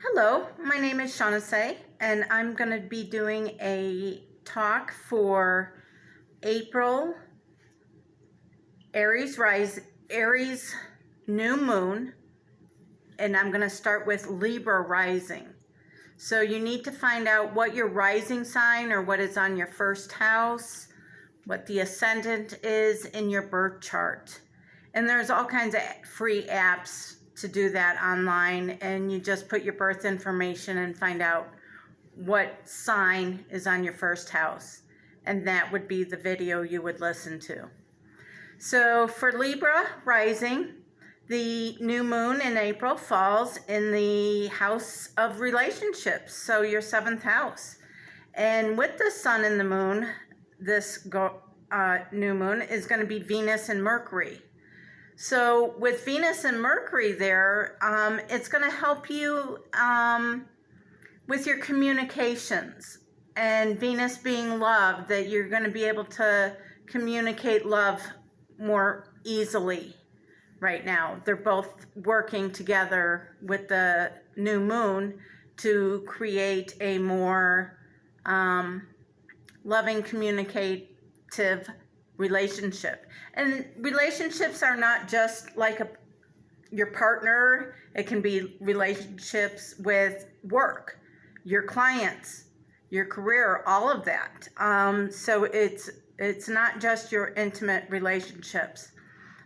Hello, my name is Shaughnessy, and I'm going to be doing a talk for April Aries new moon, and I'm going to start with Libra rising. So you need to find out what your rising sign or what is on your first house, what the ascendant is in your birth chart. And there's all kinds of free apps to do that online, and you just put your birth information and find out what sign is on your first house, and that would be the video you would listen to. So for Libra rising, the new moon in April falls in the house of relationships, so your seventh house. And with the sun and the moon, this new moon is going to be Venus and Mercury. So with Venus and Mercury there, it's going to help you with your communications. And Venus being love, that you're going to be able to communicate love more easily right now. They're both working together with the new moon to create a more loving, communicative relationship. And relationships are not just like your partner. It can be relationships with work, your clients, your career, all of that. So it's not just your intimate relationships.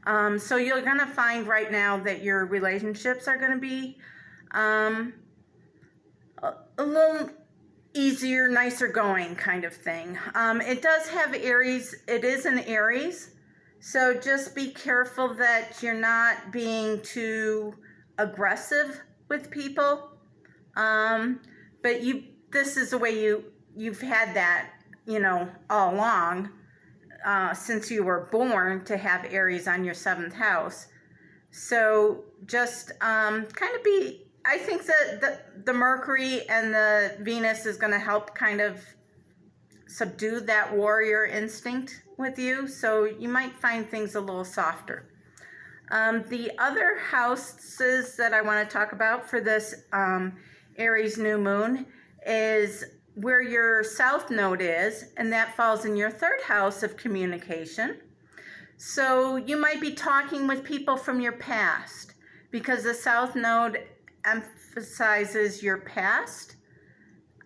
So you're going to find right now that your relationships are going to be a little easier, nicer going kind of thing. It does have Aries. It is an Aries. So just be careful that you're not being too aggressive with people. But this is the way you've had that, all along, since you were born, to have Aries on your seventh house. So just kind of be, I think that the Mercury and the Venus is going to help kind of subdue that warrior instinct with you. So you might find things a little softer. The other houses that I want to talk about for this Aries new moon is where your south node is, and that falls in your third house of communication. So you might be talking with people from your past, because the south node emphasizes your past.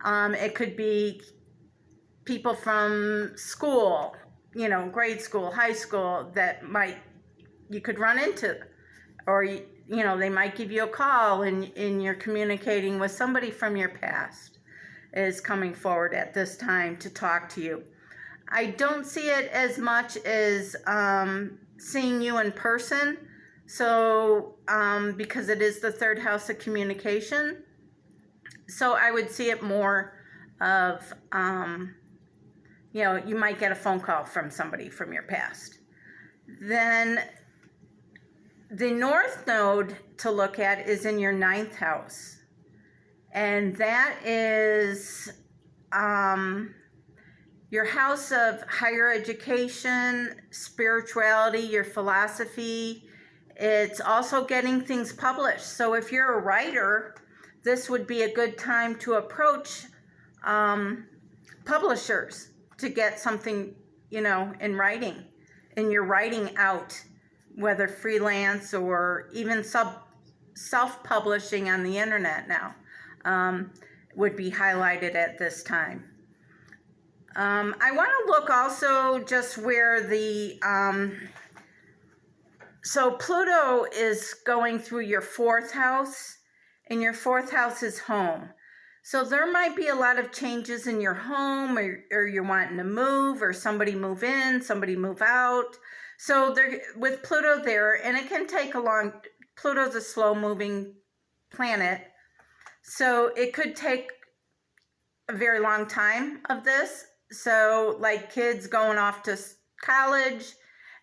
It could be people from school, grade school, high school, that you could run into, or they might give you a call and you're communicating with somebody from your past is coming forward at this time to talk to you. I don't see it as much as seeing you in person. So because it is the third house of communication, so I would see it more of you might get a phone call from somebody from your past. Then the north node to look at is in your ninth house, and that is your house of higher education, spirituality, your philosophy. It's also getting things published. So if you're a writer, this would be a good time to approach publishers to get something, in writing, and you're writing out, whether freelance or even self-publishing on the internet now, would be highlighted at this time. I want to look also just where so Pluto is going through your fourth house, and your fourth house is home. So there might be a lot of changes in your home, or you're wanting to move, or somebody move in, somebody move out. So with Pluto there, and it can take Pluto's a slow moving planet, so it could take a very long time of this. So like kids going off to college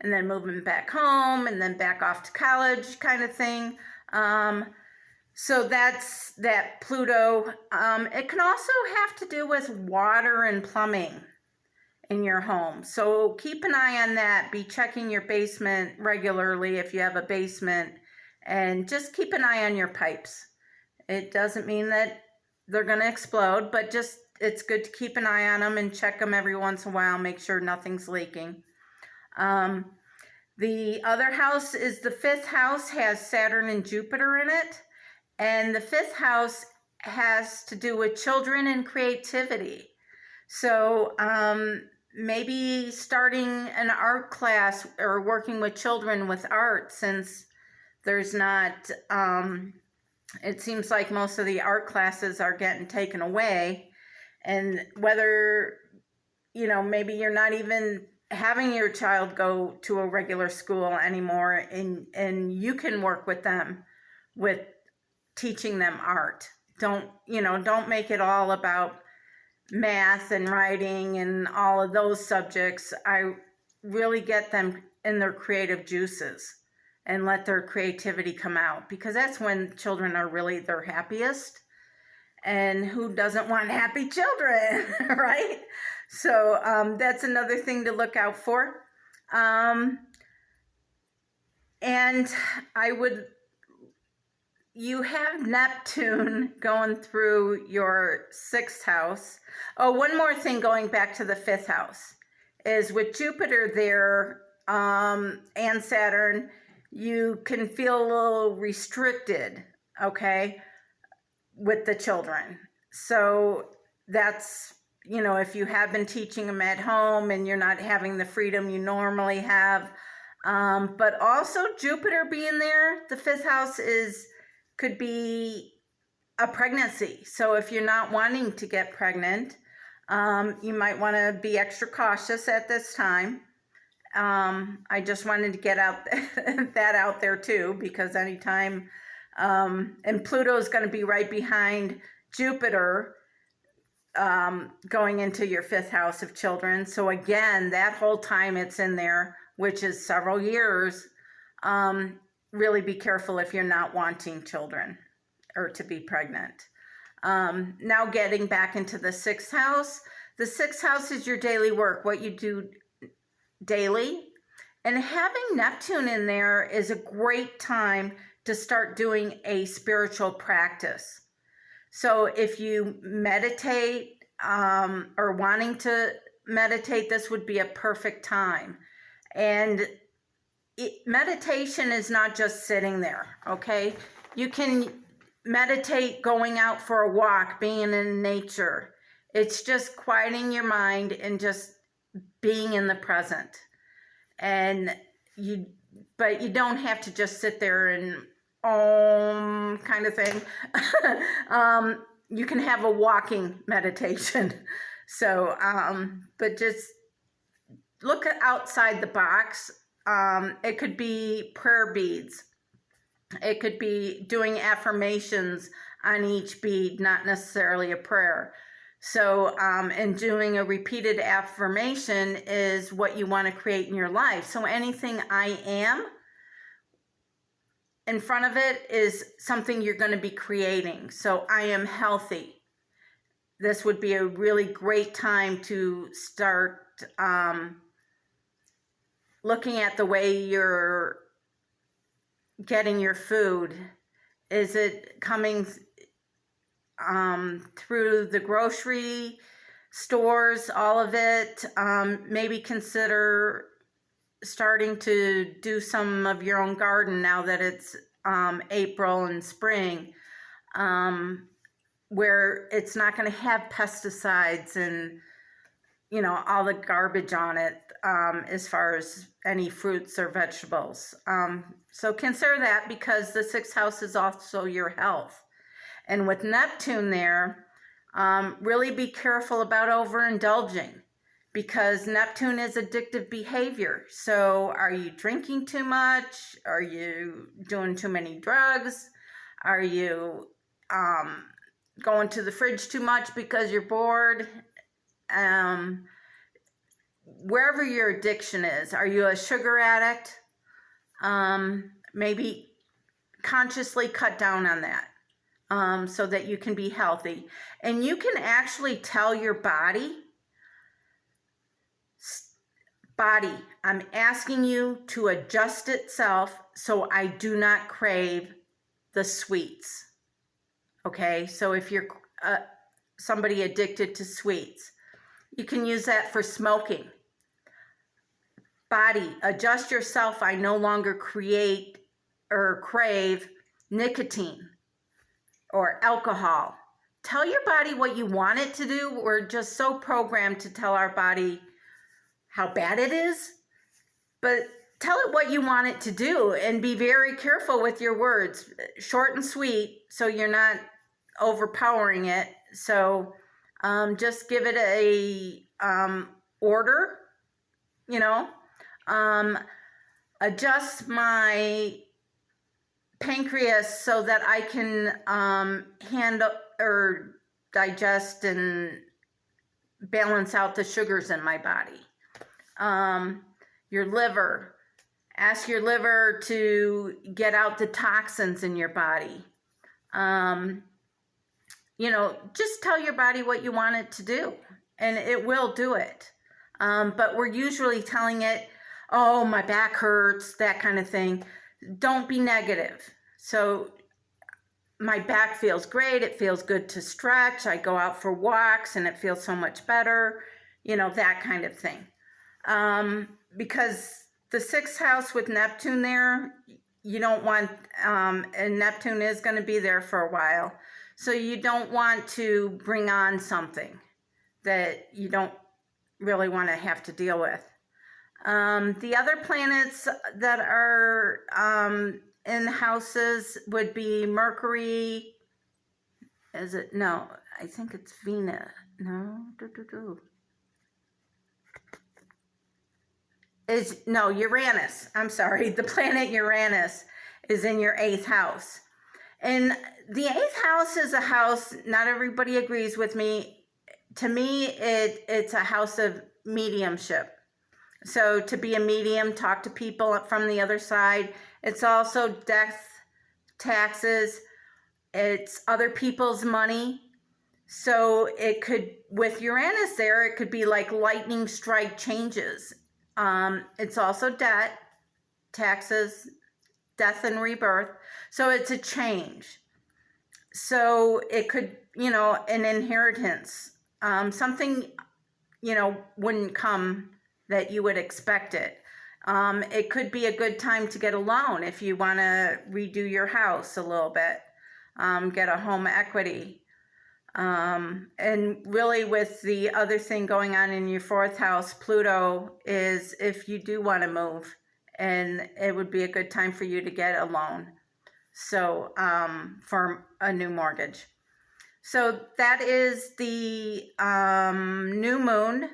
and then moving back home and then back off to college kind of thing. So that's that Pluto. It can also have to do with water and plumbing in your home. So keep an eye on that. Be checking your basement regularly if you have a basement, and just keep an eye on your pipes It doesn't mean that they're going to explode, but just it's good to keep an eye on them and check them every once in a while, make sure nothing's leaking. The other house is the fifth house, has Saturn and Jupiter in it. And the fifth house has to do with children and creativity. So maybe starting an art class or working with children with art, since there's not, it seems like most of the art classes are getting taken away. And whether, maybe you're not even having your child go to a regular school anymore, and you can work with them with teaching them art. Don't make it all about math and writing and all of those subjects. I really get them in their creative juices and let their creativity come out, because that's when children are really their happiest. And who doesn't want happy children, right? So that's another thing to look out for. And you have Neptune going through your sixth house. Oh, one more thing going back to the fifth house is with Jupiter there and Saturn, you can feel a little restricted, okay, with the children. So that's, if you have been teaching them at home and you're not having the freedom you normally have. But also Jupiter being there, the fifth house could be a pregnancy. So if you're not wanting to get pregnant, you might want to be extra cautious at this time. I just wanted to get that out there too, because anytime, and Pluto's going to be right behind Jupiter, going into your fifth house of children. So again, that whole time it's in there, which is several years, really be careful if you're not wanting children or to be pregnant. Now getting back into the sixth house. The sixth house is your daily work, what you do daily. And having Neptune in there is a great time to start doing a spiritual practice. So if you meditate or wanting to meditate, this would be a perfect time. And meditation is not just sitting there, okay? You can meditate going out for a walk, being in nature. It's just quieting your mind and just being in the present. But you don't have to just sit there and kind of thing. You can have a walking meditation. So, but just look outside the box. It could be prayer beads. It could be doing affirmations on each bead, not necessarily a prayer. So, and doing a repeated affirmation is what you want to create in your life. So anything I am in front of it is something you're going to be creating. So I am healthy. This would be a really great time to start looking at the way you're getting your food. Is it coming through the grocery stores, all of it? Maybe consider starting to do some of your own garden now that it's April and spring, where it's not going to have pesticides and all the garbage on it, as far as any fruits or vegetables. So consider that, because the sixth house is also your health. And with Neptune there, really be careful about overindulging, because Neptune is addictive behavior. So are you drinking too much? Are you doing too many drugs? Are you going to the fridge too much because you're bored? Wherever your addiction is, are you a sugar addict? Maybe consciously cut down on that, so that you can be healthy. And you can actually tell your body, I'm asking you to adjust itself so I do not crave the sweets. Okay, so if you're somebody addicted to sweets, you can use that for smoking. Body, adjust yourself. I no longer create or crave nicotine or alcohol. Tell your body what you want it to do. We're just so programmed to tell our body how bad it is, but tell it what you want it to do, and be very careful with your words. Short and sweet, so you're not overpowering it. So just give it a order, you know. Adjust my pancreas so that I can handle or digest and balance out the sugars in my body. Your liver, ask your liver to get out the toxins in your body. You know, just tell your body what you want it to do, and it will do it. But we're usually telling it, oh, my back hurts, that kind of thing. Don't be negative. So my back feels great. It feels good to stretch. I go out for walks and it feels so much better. You know, that kind of thing. Because the 6th house with Neptune there, you don't want, and Neptune is going to be there for a while. So you don't want to bring on something that you don't really want to have to deal with. The other planets that are in houses would be Mercury. Is it? No, I think it's Venus. No. No, Uranus. I'm sorry. The planet Uranus is in your 8th house. And the 8th house is a house, not everybody agrees with me. To me, it's a house of mediumship. So to be a medium, talk to people from the other side. It's also death, taxes. It's other people's money. So it could, with Uranus there, it could be like lightning strike changes. It's also debt, taxes, death and rebirth. So it's a change. So it could, you know, an inheritance. Something, you know, wouldn't come that you would expect it. It could be a good time to get a loan if you want to redo your house a little bit, get a home equity. And really with the other thing going on in your 4th house, Pluto, is if you do want to move, and it would be a good time for you to get a loan. So for a new mortgage. So that is the new moon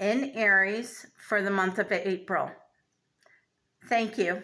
in Aries for the month of April. Thank you.